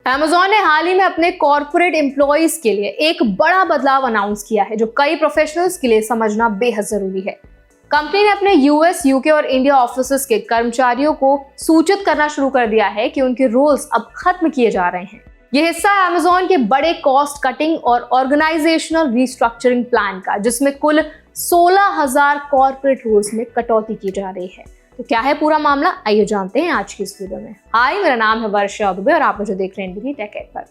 Amazon ने हाल ही में अपने कॉर्पोरेट एम्प्लॉइज के लिए एक बड़ा बदलाव अनाउंस किया है, जो कई प्रोफेशनल्स के लिए समझना बेहद जरूरी है। कंपनी ने अपने यूएस, यूके और इंडिया ऑफिसेस के कर्मचारियों को सूचित करना शुरू कर दिया है कि उनके रोल्स अब खत्म किए जा रहे हैं। यह हिस्सा है Amazon के बड़े कॉस्ट कटिंग और ऑर्गेनाइजेशनल रिस्ट्रक्चरिंग प्लान का, जिसमें कुल 16,000 कॉर्पोरेट रोल्स में कटौती की जा रही है। तो क्या है पूरा मामला, आइए जानते हैं आज की इस वीडियो में। हाय, मेरा नाम है वर्षा दुबे और आप मुझे देख रहे हैं एनबीटी टेक एड पर।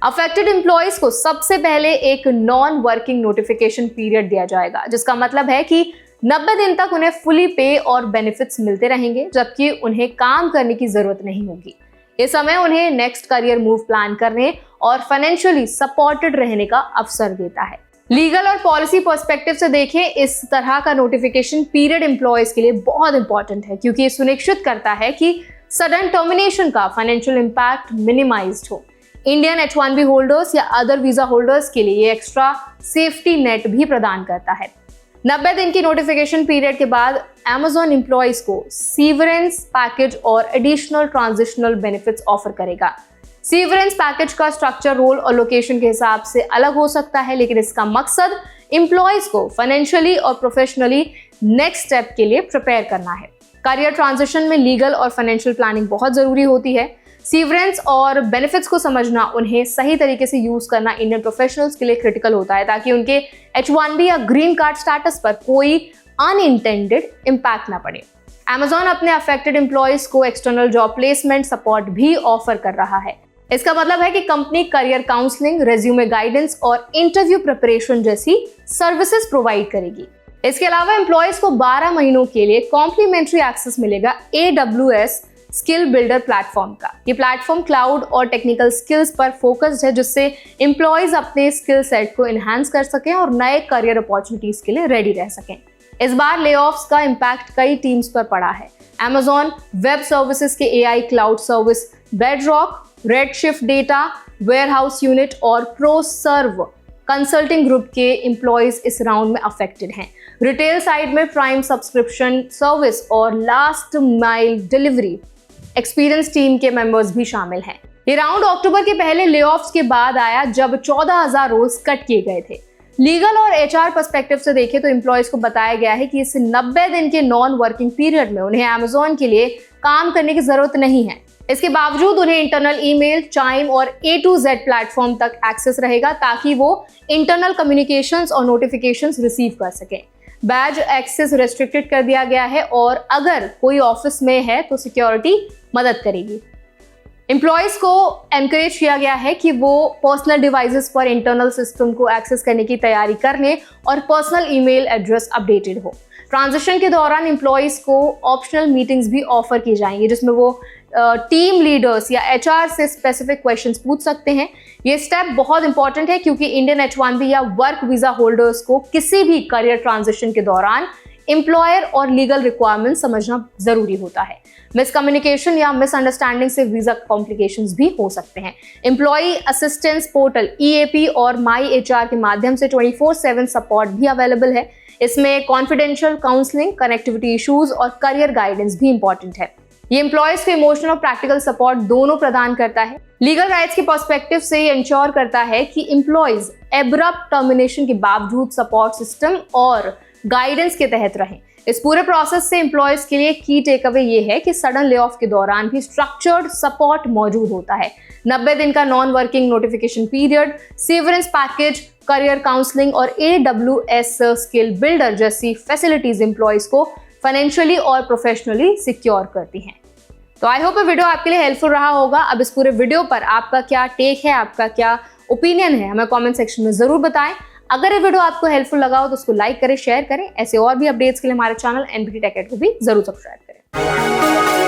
अफेक्टेड एम्प्लॉइज को सबसे पहले एक नॉन वर्किंग नोटिफिकेशन पीरियड दिया जाएगा, जिसका मतलब है कि 90 दिन तक उन्हें फुली पे और बेनिफिट्स मिलते रहेंगे, जबकि उन्हें काम करने की जरूरत नहीं होगी। इस समय उन्हें नेक्स्ट करियर मूव प्लान करने और फाइनेंशियली सपोर्टेड रहने का अवसर देता है। लीगल और पॉलिसी पर्सपेक्टिव से देखें, इस तरह का नोटिफिकेशन पीरियड एम्प्लॉयज के लिए बहुत इंपॉर्टेंट है, क्योंकि ये सुनिश्चित करता है कि सडन टर्मिनेशन का फाइनेंशियल इंपैक्ट मिनिमाइज्ड हो। इंडियन H1B होल्डर्स या अदर वीजा होल्डर्स के लिए ये एक्स्ट्रा सेफ्टी नेट भी प्रदान करता है। 90 दिन की नोटिफिकेशन पीरियड के बाद Amazon एम्प्लॉयज को सीवरेंस पैकेज और एडिशनल ट्रांजिशनल बेनिफिट्स ऑफर करेगा। सीवरेंस पैकेज का स्ट्रक्चर, रोल और लोकेशन के हिसाब से अलग हो सकता है, लेकिन इसका मकसद एम्प्लॉयज को फाइनेंशियली और प्रोफेशनली नेक्स्ट स्टेप के लिए प्रिपेयर करना है। करियर ट्रांजिशन में लीगल और फाइनेंशियल प्लानिंग बहुत जरूरी होती है। सीवरेंस और बेनिफिट्स को समझना, उन्हें सही तरीके से यूज करना इंडियन प्रोफेशनल्स के लिए क्रिटिकल होता है, ताकि उनके H1B या ग्रीन कार्ड स्टेटस पर कोई अनइंटेंडेड इंपैक्ट ना पड़े। Amazon अपने अफेक्टेड एम्प्लॉयज को एक्सटर्नल जॉब प्लेसमेंट सपोर्ट भी ऑफर कर रहा है। इसका मतलब है कि company career counselling, resume guidance और इंटरव्यू प्रिपरेशन जैसी सर्विसेज प्रोवाइड करेगी। इसके अलावा एम्प्लॉयज को 12 महीनों के लिए कॉम्प्लीमेंट्री एक्सेस मिलेगा AWS स्किल बिल्डर प्लेटफॉर्म का। ये प्लेटफॉर्म क्लाउड और टेक्निकल स्किल्स पर फोकस्ड है, जिससे एम्प्लॉयज अपने स्किल सेट को एनहांस कर सकें और नए करियर अपॉर्चुनिटीज के लिए रेडी रह सकें। इस बार ले-ऑफ्स का इम्पैक्ट कई टीम्स पर पड़ा है। Amazon वेब सर्विसेज के AI cloud service bedrock, redshift data warehouse unit और प्रोसर्व कंसल्टिंग ग्रुप के एम्प्लॉयज इस राउंड में अफेक्टेड हैं। रिटेल साइड में प्राइम सब्सक्रिप्शन सर्विस और last mile delivery experience team के मेंबर्स भी शामिल हैं। ये राउंड अक्टूबर के पहले ले-ऑफ्स के बाद आया, जब 14,000 रोल्स कट किए गए थे। लीगल और HR पर्सपेक्टिव से देखें तो एम्प्लॉयज को बताया गया है कि इस 90 दिन के नॉन वर्किंग पीरियड में उन्हें Amazon के लिए काम करने की जरूरत नहीं है। इसके बावजूद उन्हें इंटरनल ईमेल, चाइम और A to Z प्लेटफॉर्म तक एक्सेस रहेगा, ताकि वो इंटरनल कम्युनिकेशंस और नोटिफिकेशंस रिसीव कर सकें। बैज एक्सेस रेस्ट्रिक्टेड कर दिया गया है और अगर कोई ऑफिस में है तो सिक्योरिटी मदद करेगी। एम्प्लॉयज को एनकरेज किया गया है कि वो पर्सनल डिवाइसेस पर इंटरनल सिस्टम को एक्सेस करने की तैयारी करने और पर्सनल ईमेल एड्रेस अपडेटेड हो। ट्रांजिशन के दौरान एम्प्लॉयज को ऑप्शनल मीटिंग्स भी ऑफर की जाएंगी, जिसमें वो टीम लीडर्स या HR से स्पेसिफिक क्वेश्चंस पूछ सकते हैं। ये स्टेप बहुत इंपॉर्टेंट है, क्योंकि इंडियन H1B या वर्क वीजा होल्डर्स को किसी भी करियर ट्रांजिशन के दौरान एम्प्लॉयर और लीगल रिक्वायरमेंट समझना जरूरी होता है। मिसकम्युनिकेशन या मिसअंडरस्टैंडिंग से वीजा कॉम्प्लिकेशंस भी हो सकते हैं। एम्प्लॉय असिस्टेंस पोर्टल EAP और माई HR के माध्यम से 24/7 सपोर्ट भी अवेलेबल है। इसमें कॉन्फिडेंशियल काउंसलिंग, कनेक्टिविटी इश्यूज और करियर गाइडेंस भी इंपॉर्टेंट है। ये एम्प्लॉयज को इमोशनल और प्रैक्टिकल सपोर्ट दोनों प्रदान करता है। लीगल राइट्स के पर्सपेक्टिव से ये इंश्योर करता है कि एम्प्लॉयज एब्रप्ट टर्मिनेशन के बावजूद सपोर्ट सिस्टम और गाइडेंस के तहत रहें। इस पूरे प्रोसेस से एम्प्लॉयज के लिए की टेक अवे ये है कि सडन ले ऑफ के दौरान भी स्ट्रक्चर्ड सपोर्ट मौजूद होता है। 90 दिन का non working notification period, severance package, career counselling और AWS स्किल बिल्डर जैसी फैसिलिटीज एम्प्लॉयज को फाइनेंशियली और प्रोफेशनली सिक्योर करती हैं। तो आई होप ये वीडियो आपके लिए हेल्पफुल रहा होगा। अब इस पूरे वीडियो पर आपका क्या टेक है, आपका क्या ओपिनियन है, हमें कमेंट सेक्शन में जरूर बताएं। अगर ये वीडियो आपको हेल्पफुल लगा हो तो उसको लाइक करें, शेयर करें। ऐसे और भी अपडेट्स के लिए हमारे चैनल एनबीटी टेक एड को भी जरूर सब्सक्राइब करें।